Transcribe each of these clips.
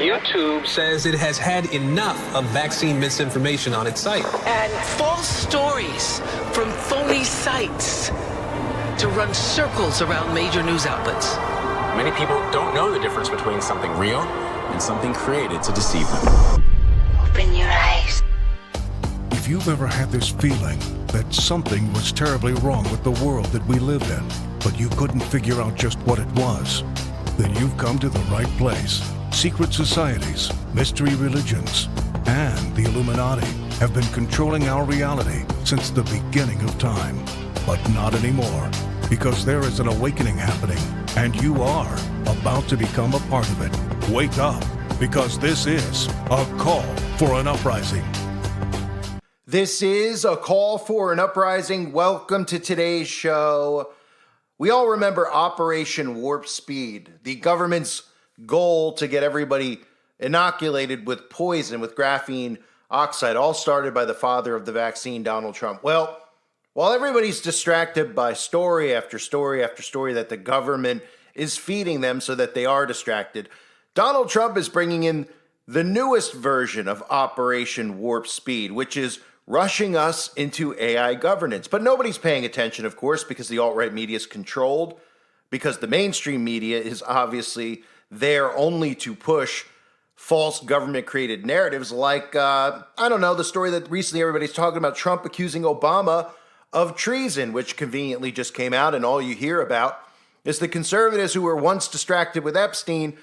YouTube says it has had enough of vaccine misinformation on its site. And false stories from phony sites to run circles around major news outlets. Many people don't know the difference between something real and something created to deceive them. Open your eyes. If you've ever had this feeling that something was terribly wrong with the world that we live in, but you couldn't figure out just what it was, then you've come to the right place. Secret societies, mystery religions, and the Illuminati have been controlling our reality since the beginning of time. But not anymore, because there is an awakening happening, and you are about to become a part of it. Wake up, because this is a call for an uprising. This is a call for an uprising. Welcome to today's show. We all remember Operation Warp Speed, the government's goal to get everybody inoculated with poison, with graphene oxide, all started by the father of the vaccine, Donald Trump. Well, while everybody's distracted by story after story after story that the government is feeding them so that they are distracted, Donald Trump is bringing in the newest version of Operation Warp Speed, which is rushing us into AI governance. But nobody's paying attention, of course, because the alt-right media is controlled, because the mainstream media is obviously there only to push false government-created narratives like, the story that recently everybody's talking about, Trump accusing Obama of treason, which conveniently just came out, and all you hear about is the conservatives who were once distracted with Epstein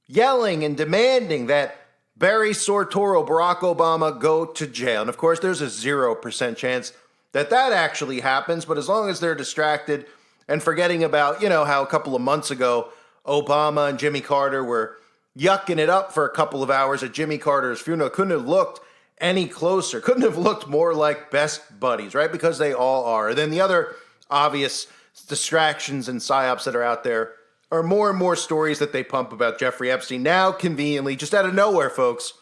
yelling and demanding that Barry Soetoro, Barack Obama, go to jail. And of course, there's a 0% chance that that actually happens, but as long as they're distracted and forgetting about, how a couple of months ago, Obama and Jimmy Carter were yucking it up for a couple of hours at Jimmy Carter's funeral, couldn't have looked any closer, couldn't have looked more like best buddies, right? Because they all are. And then the other obvious distractions and psyops that are out there are more and more stories that they pump about Jeffrey Epstein. Now, conveniently, just out of nowhere, folks,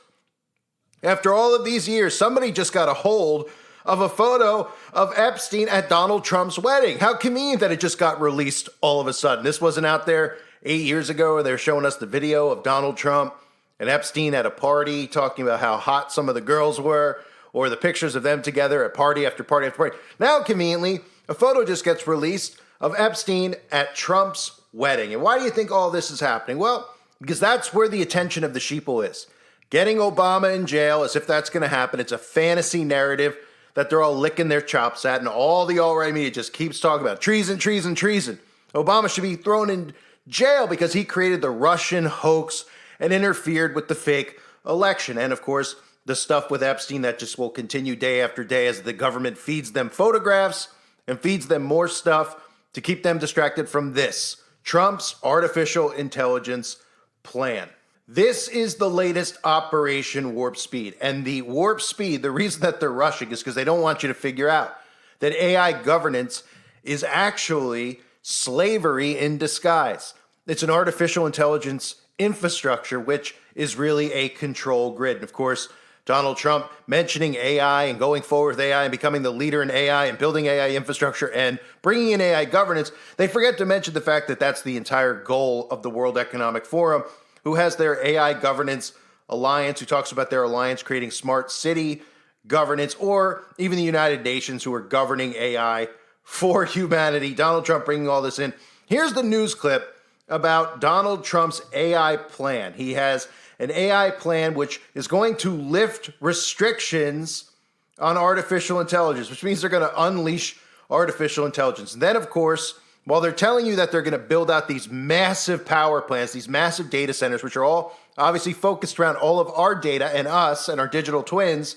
after all of these years, somebody just got a hold of a photo of Epstein at Donald Trump's wedding. How convenient that it just got released all of a sudden. This wasn't out there 8 years ago where they're showing us the video of Donald Trump and Epstein at a party talking about how hot some of the girls were, or the pictures of them together at party after party after party. Now, conveniently, a photo just gets released of Epstein at Trump's wedding. And why do you think all this is happening? Well, because that's where the attention of the sheeple is. Getting Obama in jail, as if that's going to happen. It's a fantasy narrative that they're all licking their chops at, and all the alt-right media just keeps talking about treason, treason, treason. Obama should be thrown in jail because he created the Russian hoax and interfered with the fake election. And of course, the stuff with Epstein that just will continue day after day as the government feeds them photographs and feeds them more stuff to keep them distracted from this, Trump's artificial intelligence plan. This is the latest Operation Warp Speed. And the Warp Speed, the reason that they're rushing is because they don't want you to figure out that AI governance is actually slavery in disguise. It's an artificial intelligence infrastructure, which is really a control grid. And of course, Donald Trump mentioning AI and going forward with AI and becoming the leader in AI and building AI infrastructure and bringing in AI governance, they forget to mention the fact that that's the entire goal of the World Economic Forum, who has their AI governance alliance, who talks about their alliance creating smart city governance, or even the United Nations, who are governing AI for humanity. Donald Trump bringing all this in. Here's the news clip about Donald Trump's AI plan. He has an AI plan which is going to lift restrictions on artificial intelligence, which means they're going to unleash artificial intelligence. And then, of course, while they're telling you that they're going to build out these massive power plants, these massive data centers, which are all obviously focused around all of our data and us and our digital twins,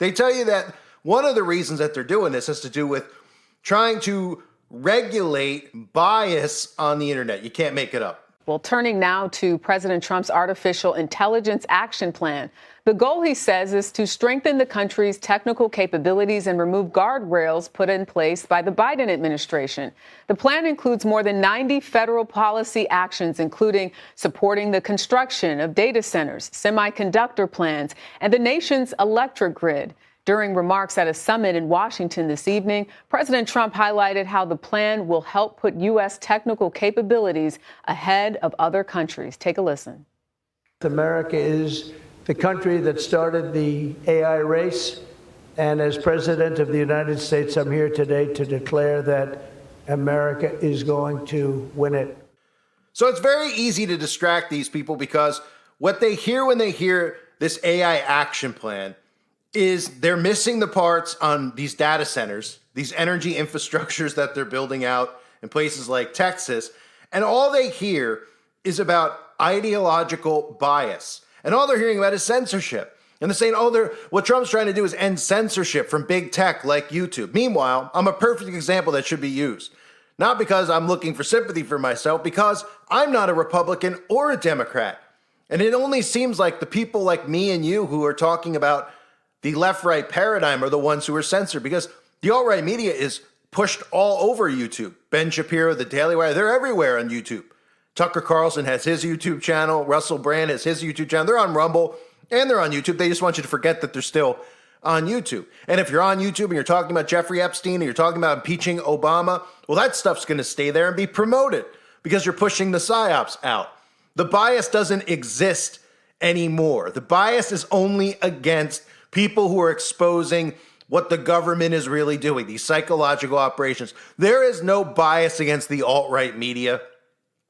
they tell you that one of the reasons that they're doing this has to do with trying to regulate bias on the internet. You can't make it up. Well, turning now to President Trump's artificial intelligence action plan. The goal, he says, is to strengthen the country's technical capabilities and remove guardrails put in place by the Biden administration. The plan includes more than 90 federal policy actions, including supporting the construction of data centers, semiconductor plants, and the nation's electric grid. During remarks at a summit in Washington this evening, President Trump highlighted how the plan will help put U.S. technical capabilities ahead of other countries. Take a listen. America is the country that started the AI race. And as President of the United States, I'm here today to declare that America is going to win it. So it's very easy to distract these people because what they hear when they hear this AI action plan is they're missing the parts on these data centers, these energy infrastructures that they're building out in places like Texas. And all they hear is about ideological bias. And all they're hearing about is censorship. And they're saying, what Trump's trying to do is end censorship from big tech like YouTube. Meanwhile, I'm a perfect example that should be used. Not because I'm looking for sympathy for myself, because I'm not a Republican or a Democrat. And it only seems like the people like me and you who are talking about the left-right paradigm are the ones who are censored, because the alt-right media is pushed all over YouTube. Ben Shapiro, The Daily Wire, they're everywhere on YouTube. Tucker Carlson has his YouTube channel. Russell Brand has his YouTube channel. They're on Rumble and they're on YouTube. They just want you to forget that they're still on YouTube. And if you're on YouTube and you're talking about Jeffrey Epstein and you're talking about impeaching Obama, well, that stuff's going to stay there and be promoted because you're pushing the psyops out. The bias doesn't exist anymore. The bias is only against people who are exposing what the government is really doing, these psychological operations. There is no bias against the alt-right media.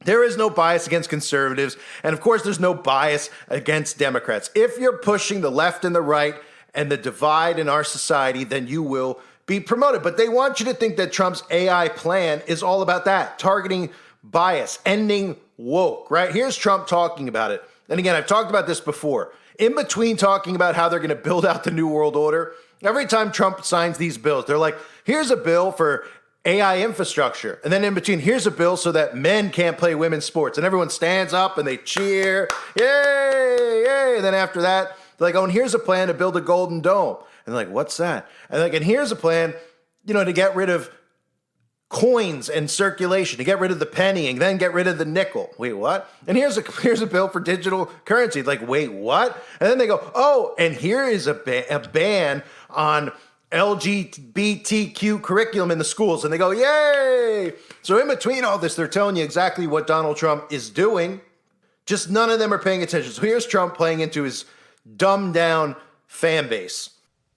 There is no bias against conservatives. And of course, there's no bias against Democrats. If you're pushing the left and the right and the divide in our society, then you will be promoted. But they want you to think that Trump's AI plan is all about that, targeting bias, ending woke, right? Here's Trump talking about it. And again, I've talked about this before. In between talking about how they're going to build out the New World Order, every time Trump signs these bills, they're like, here's a bill for AI infrastructure. And then in between, here's a bill so that men can't play women's sports. And everyone stands up and they cheer. Yay, yay. And then after that, they're like, oh, and here's a plan to build a golden dome. And they're like, what's that? And here's a plan, to get rid of coins and circulation, to get rid of the penny and then get rid of the nickel. Wait, what? And here's a bill for digital currency. Like, wait, what? And then they go, oh, and here is a ban on LGBTQ curriculum in the schools. And they go, yay! So in between all this, they're telling you exactly what Donald Trump is doing. Just none of them are paying attention. So here's Trump playing into his dumbed down fan base.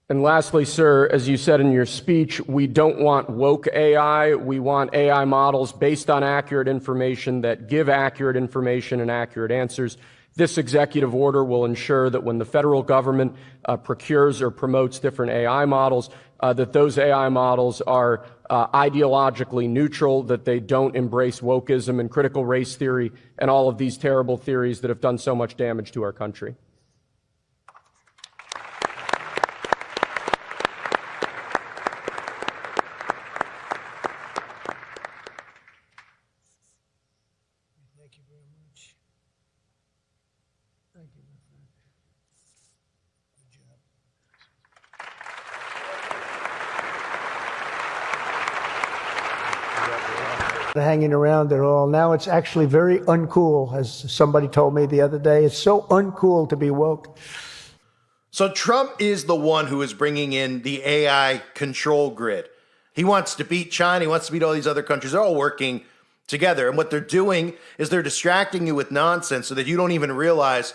And lastly, sir, as you said in your speech, we don't want woke AI. We want AI models based on accurate information that give accurate information and accurate answers. This executive order will ensure that when the federal government procures or promotes different AI models, that those AI models are ideologically neutral, that they don't embrace wokeism and critical race theory and all of these terrible theories that have done so much damage to our country. Thank you very much. Thank you, my friend. Good job. Hanging around at all. Now it's actually very uncool, as somebody told me the other day. It's so uncool to be woke. So Trump is the one who is bringing in the AI control grid. He wants to beat China. He wants to beat all these other countries. They're all working together. And what they're doing is they're distracting you with nonsense so that you don't even realize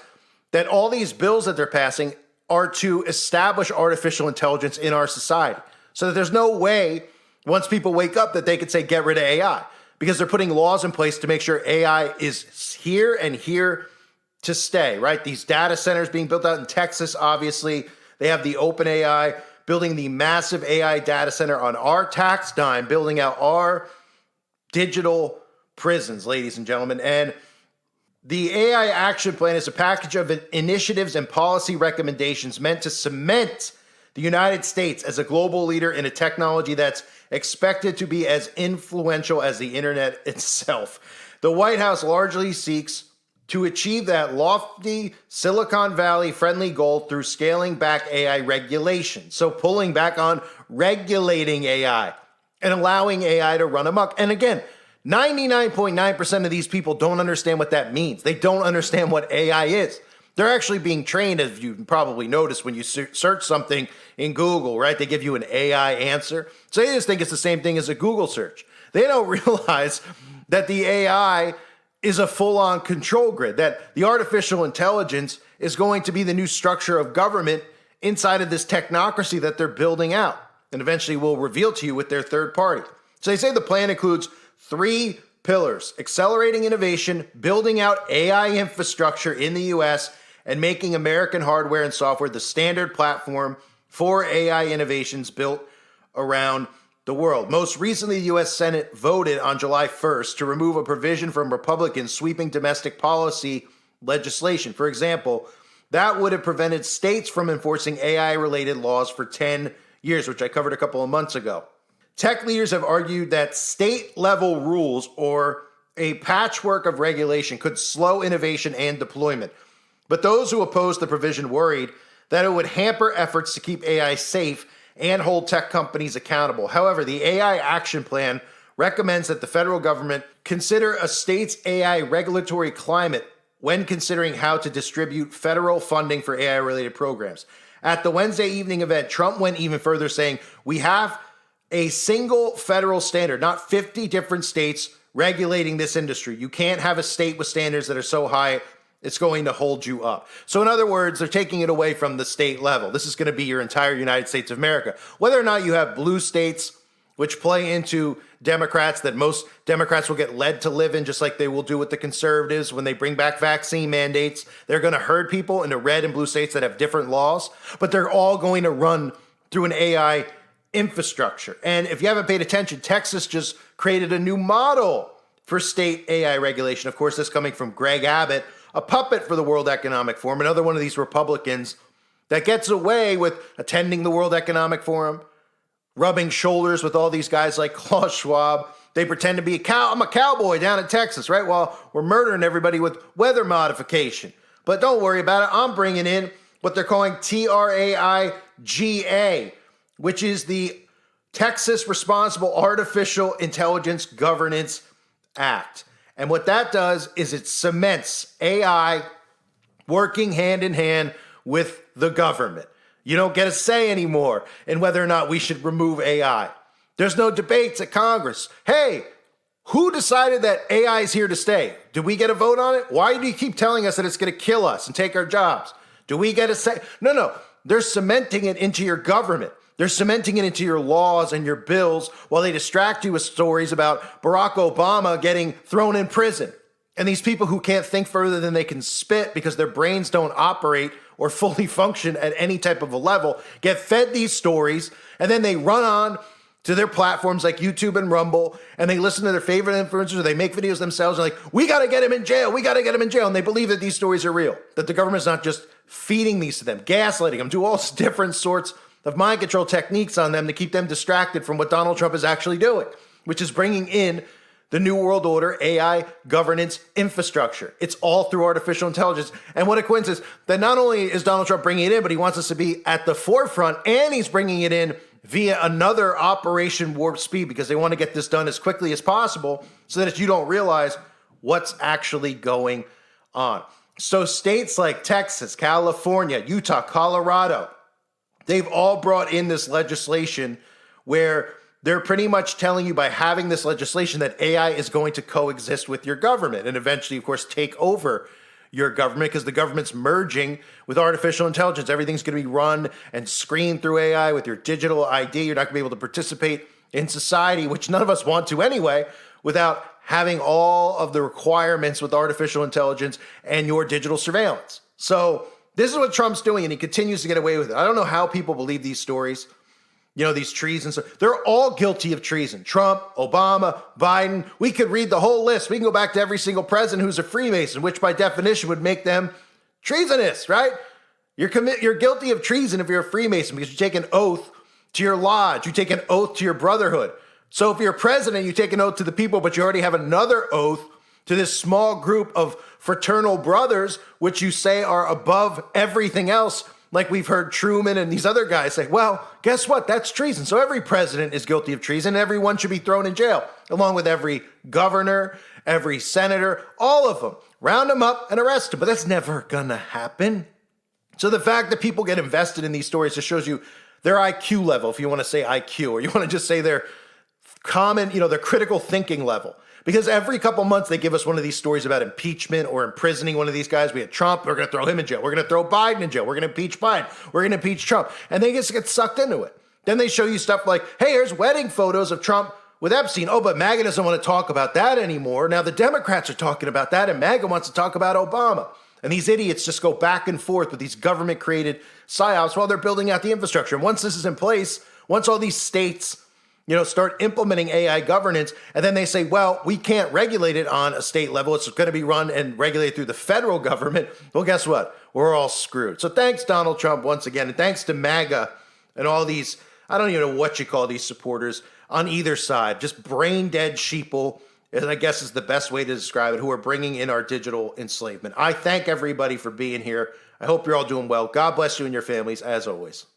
that all these bills that they're passing are to establish artificial intelligence in our society. So that there's no way, once people wake up, that they could say, get rid of AI. Because they're putting laws in place to make sure AI is here and here to stay, right? These data centers being built out in Texas, obviously. They have the OpenAI building the massive AI data center on our tax dime, building out our digital prisons, ladies and gentlemen. And the AI action plan is a package of initiatives and policy recommendations meant to cement the United States as a global leader in a technology that's expected to be as influential as the internet itself. The White House largely seeks to achieve that lofty Silicon Valley friendly goal through scaling back AI regulation. So pulling back on regulating AI and allowing AI to run amok. And again, 99.9% of these people don't understand what that means. They don't understand what AI is. They're actually being trained, as you probably noticed when you search something in Google, right? They give you an AI answer. So they just think it's the same thing as a Google search. They don't realize that the AI is a full-on control grid, that the artificial intelligence is going to be the new structure of government inside of this technocracy that they're building out, and eventually will reveal to you with their third party. So they say the plan includes 3 pillars: accelerating innovation, building out AI infrastructure in the US, and making American hardware and software the standard platform for AI innovations built around the world. Most recently, the U.S. Senate voted on July 1st to remove a provision from Republicans' sweeping domestic policy legislation. For example, that would have prevented states from enforcing AI-related laws for 10 years, which I covered a couple of months ago. Tech leaders have argued that state-level rules or a patchwork of regulation could slow innovation and deployment. But those who opposed the provision worried that it would hamper efforts to keep AI safe and hold tech companies accountable. However, the AI Action Plan recommends that the federal government consider a state's AI regulatory climate when considering how to distribute federal funding for AI-related programs. At the Wednesday evening event, Trump went even further, saying, "We have a single federal standard, not 50 different states regulating this industry. You can't have a state with standards that are so high it's going to hold you up." So in other words, they're taking it away from the state level. This is going to be your entire United States of America. Whether or not you have blue states, which play into Democrats, that most Democrats will get led to live in, just like they will do with the conservatives when they bring back vaccine mandates. They're going to herd people into red and blue states that have different laws, but they're all going to run through an AI infrastructure. And if you haven't paid attention, Texas just created a new model for state AI regulation. Of course, this coming from Greg Abbott, a puppet for the World Economic Forum, another one of these Republicans that gets away with attending the World Economic Forum, rubbing shoulders with all these guys like Klaus Schwab. They pretend to be I'm a cowboy down in Texas, right? While we're murdering everybody with weather modification. But don't worry about it. I'm bringing in what they're calling TRAIGA, which is the Texas Responsible Artificial Intelligence Governance Act. And what that does is it cements AI working hand in hand with the government. You don't get a say anymore in whether or not we should remove AI. There's no debates at Congress. Hey, who decided that AI is here to stay? Did we get a vote on it? Why do you keep telling us that it's going to kill us and take our jobs? Do we get a say? No. They're cementing it into your government. They're cementing it into your laws and your bills while they distract you with stories about Barack Obama getting thrown in prison. And these people who can't think further than they can spit because their brains don't operate or fully function at any type of a level get fed these stories, and then they run on to their platforms like YouTube and Rumble, and they listen to their favorite influencers, or they make videos themselves, and like, we got to get him in jail, we got to get him in jail. And they believe that these stories are real, that the government's not just feeding these to them, gaslighting them, do all different sorts of mind control techniques on them to keep them distracted from what Donald Trump is actually doing, which is bringing in the New World Order AI governance infrastructure. It's all through artificial intelligence. And what a coincidence that not only is Donald Trump bringing it in, but he wants us to be at the forefront, and he's bringing it in via another Operation Warp Speed, because they want to get this done as quickly as possible so that you don't realize what's actually going on. So states like Texas, California, Utah, Colorado, they've all brought in this legislation where they're pretty much telling you by having this legislation that AI is going to coexist with your government and eventually, of course, take over your government, because the government's merging with artificial intelligence. Everything's going to be run and screened through AI with your digital ID. You're not going to be able to participate in society, which none of us want to anyway, without having all of the requirements with artificial intelligence and your digital surveillance. So this is what Trump's doing, and he continues to get away with it. I don't know how people believe these stories. You know, these treasons, they're all guilty of treason. Trump, Obama, Biden. We could read the whole list. We can go back to every single president who's a Freemason, which by definition would make them treasonous, right? You're guilty of treason if you're a Freemason because you take an oath to your lodge. You take an oath to your brotherhood. So if you're president, you take an oath to the people, but you already have another oath to this small group of fraternal brothers, which you say are above everything else like we've heard Truman and these other guys say, well, guess what? That's treason. So every president is guilty of treason. Everyone should be thrown in jail, along with every governor, every senator, all of them. Round them up and arrest them. But that's never going to happen. So the fact that people get invested in these stories just shows you their IQ level, if you want to say IQ, or you want to just say their common, their critical thinking level. Because every couple months they give us one of these stories about impeachment or imprisoning one of these guys. We had Trump, we're going to throw him in jail. We're going to throw Biden in jail. We're going to impeach Biden. We're going to impeach Trump. And they just get sucked into it. Then they show you stuff like, hey, here's wedding photos of Trump with Epstein. Oh, but MAGA doesn't want to talk about that anymore. Now the Democrats are talking about that, and MAGA wants to talk about Obama. And these idiots just go back and forth with these government-created psyops while they're building out the infrastructure. And once this is in place, once all these states start implementing AI governance, and then they say, well, we can't regulate it on a state level. It's going to be run and regulated through the federal government. Well, guess what? We're all screwed. So thanks, Donald Trump, once again. And thanks to MAGA and all these, I don't even know what you call these supporters on either side, just brain dead sheeple, and I guess is the best way to describe it, who are bringing in our digital enslavement. I thank everybody for being here. I hope you're all doing well. God bless you and your families, as always.